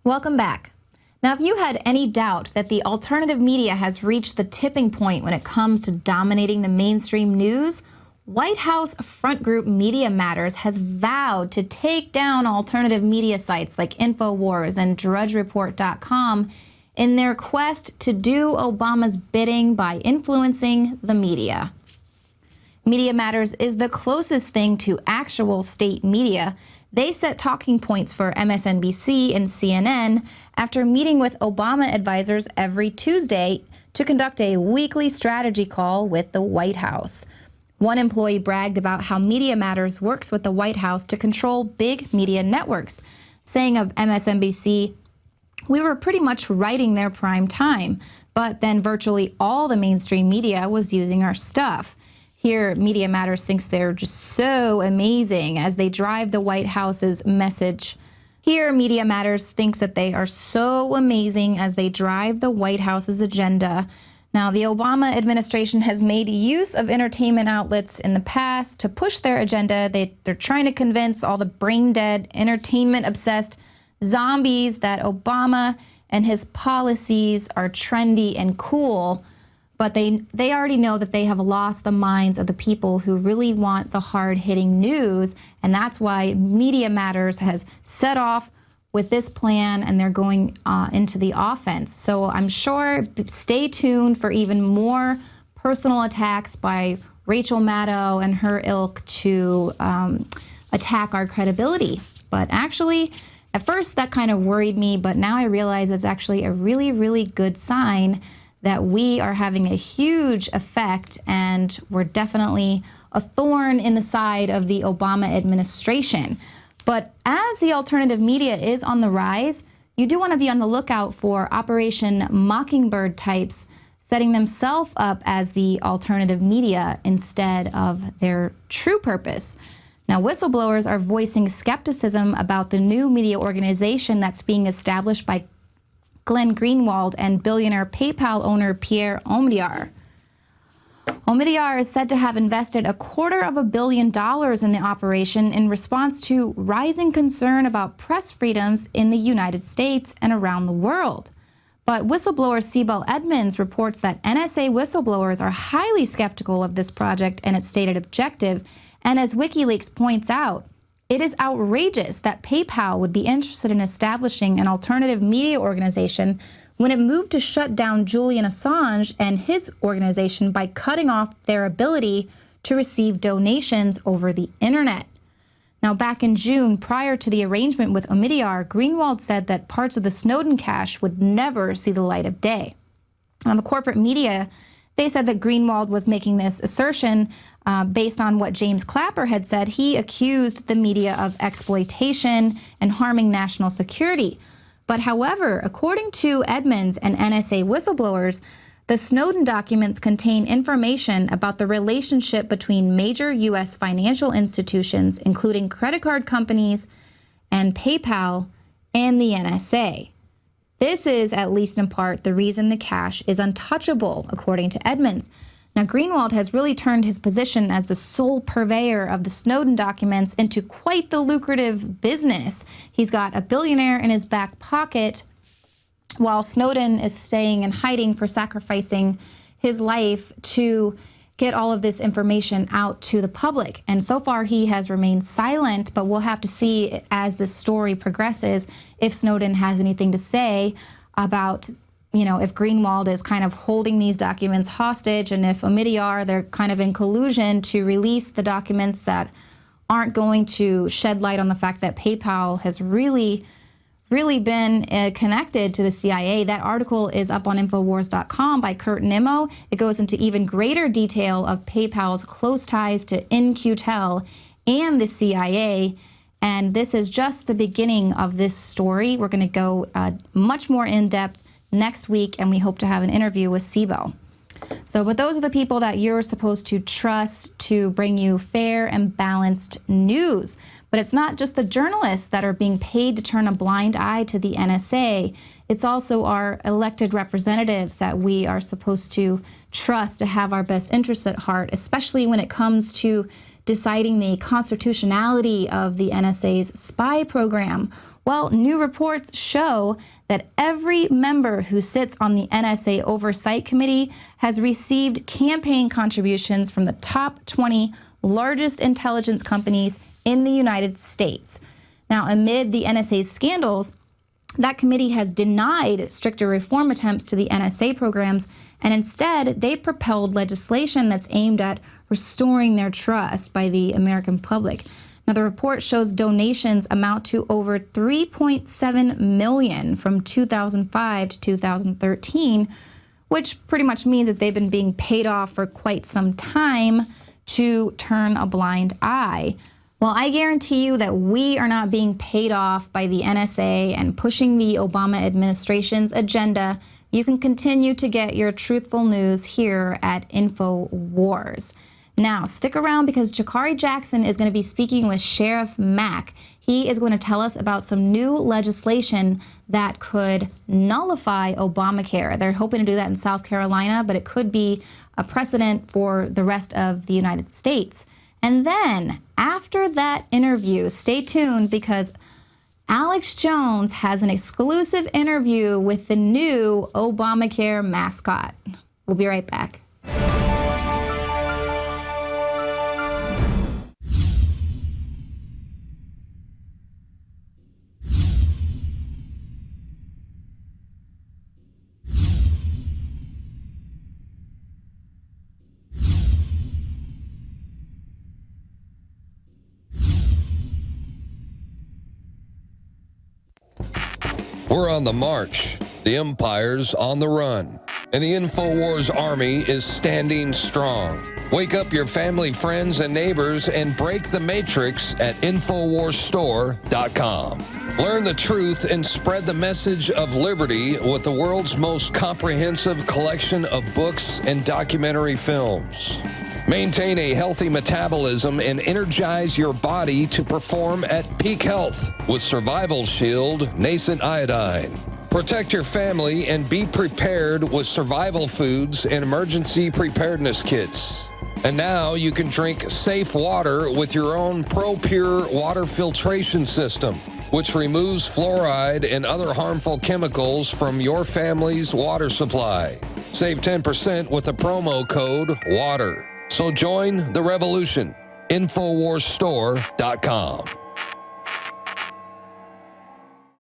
Welcome back. Now, if you had any doubt that the alternative media has reached the tipping point when it comes to dominating the mainstream news, White House front group Media Matters has vowed to take down alternative media sites like InfoWars and DrudgeReport.com in their quest to do Obama's bidding by influencing the media. Media Matters is the closest thing to actual state media. They set talking points for MSNBC and CNN after meeting with Obama advisors every Tuesday to conduct a weekly strategy call with the White House. One employee bragged about how Media Matters works with the White House to control big media networks, saying of MSNBC, "We were pretty much writing their prime time, but then virtually all the mainstream media was using our stuff." Here, Media Matters thinks they're just so amazing as they drive the White House's message. Here, Media Matters thinks that they are so amazing as they drive the White House's agenda. Now, the Obama administration has made use of entertainment outlets in the past to push their agenda. They're trying to convince all the brain-dead, entertainment-obsessed zombies that Obama and his policies are trendy and cool. But they already know that they have lost the minds of the people who really want the hard-hitting news, and that's why Media Matters has set off with this plan, and they're going into the offense. So I'm sure, stay tuned for even more personal attacks by Rachel Maddow and her ilk to attack our credibility. But actually, at first that kind of worried me, but now I realize it's actually a really, really good sign that we are having a huge effect, and we're definitely a thorn in the side of the Obama administration. But as the alternative media is on the rise, you do want to be on the lookout for Operation Mockingbird types setting themselves up as the alternative media instead of their true purpose. Now, whistleblowers are voicing skepticism about the new media organization that's being established by Glenn Greenwald and billionaire PayPal owner Pierre Omidyar. Omidyar is said to have invested $250 million in the operation in response to rising concern about press freedoms in the United States and around the world. But whistleblower Sibel Edmonds reports that NSA whistleblowers are highly skeptical of this project and its stated objective, and as WikiLeaks points out, it is outrageous that PayPal would be interested in establishing an alternative media organization when it moved to shut down Julian Assange and his organization by cutting off their ability to receive donations over the internet. Now, back in June, prior to the arrangement with Omidyar, Greenwald said that parts of the Snowden cache would never see the light of day. On the corporate media, they said that Greenwald was making this assertion based on what James Clapper had said. He accused the media of exploitation and harming national security. But however, according to Edmonds and NSA whistleblowers, the Snowden documents contain information about the relationship between major U.S. financial institutions, including credit card companies and PayPal and the NSA. This is, at least in part, the reason the cache is untouchable, according to Edmonds. Now, Greenwald has really turned his position as the sole purveyor of the Snowden documents into quite the lucrative business. He's got a billionaire in his back pocket, while Snowden is staying in hiding for sacrificing his life to get all of this information out to the public. And so far, he has remained silent, but we'll have to see as this story progresses if Snowden has anything to say about, if Greenwald is kind of holding these documents hostage, and if Omidyar, they're kind of in collusion to release the documents that aren't going to shed light on the fact that PayPal has really been connected to the CIA. That article is up on Infowars.com by Kurt Nimmo. It goes into even greater detail of PayPal's close ties to In-Q-Tel and the CIA. And this is just the beginning of this story. We're going to go much more in depth next week, and we hope to have an interview with Sibel. But those are the people that you're supposed to trust to bring you fair and balanced news. But it's not just the journalists that are being paid to turn a blind eye to the NSA. It's also our elected representatives that we are supposed to trust to have our best interests at heart, especially when it comes to deciding the constitutionality of the NSA's spy program. Well, new reports show that every member who sits on the NSA Oversight Committee has received campaign contributions from the top 20 largest intelligence companies in the United States. Now, amid the NSA's scandals, that committee has denied stricter reform attempts to the NSA programs, and instead they propelled legislation that's aimed at restoring their trust by the American public. Now, the report shows donations amount to over $3.7 million from 2005 to 2013, which pretty much means that they've been being paid off for quite some time to turn a blind eye. Well, I guarantee you that we are not being paid off by the NSA and pushing the Obama administration's agenda. You can continue to get your truthful news here at InfoWars. Now, stick around because Jakari Jackson is going to be speaking with Sheriff Mack. He is going to tell us about some new legislation that could nullify Obamacare. They're hoping to do that in South Carolina, but it could be a precedent for the rest of the United States. And then, after that interview, stay tuned because Alex Jones has an exclusive interview with the new Obamacare mascot. We'll be right back. We're on the march. The empire's on the run. And the InfoWars army is standing strong. Wake up your family, friends, and neighbors and break the matrix at InfoWarsStore.com. Learn the truth and spread the message of liberty with the world's most comprehensive collection of books and documentary films. Maintain a healthy metabolism and energize your body to perform at peak health with Survival Shield Nascent Iodine. Protect your family and be prepared with survival foods and emergency preparedness kits. And now you can drink safe water with your own ProPure water filtration system, which removes fluoride and other harmful chemicals from your family's water supply. Save 10% with the promo code WATER. So join the revolution. InfoWarsStore.com.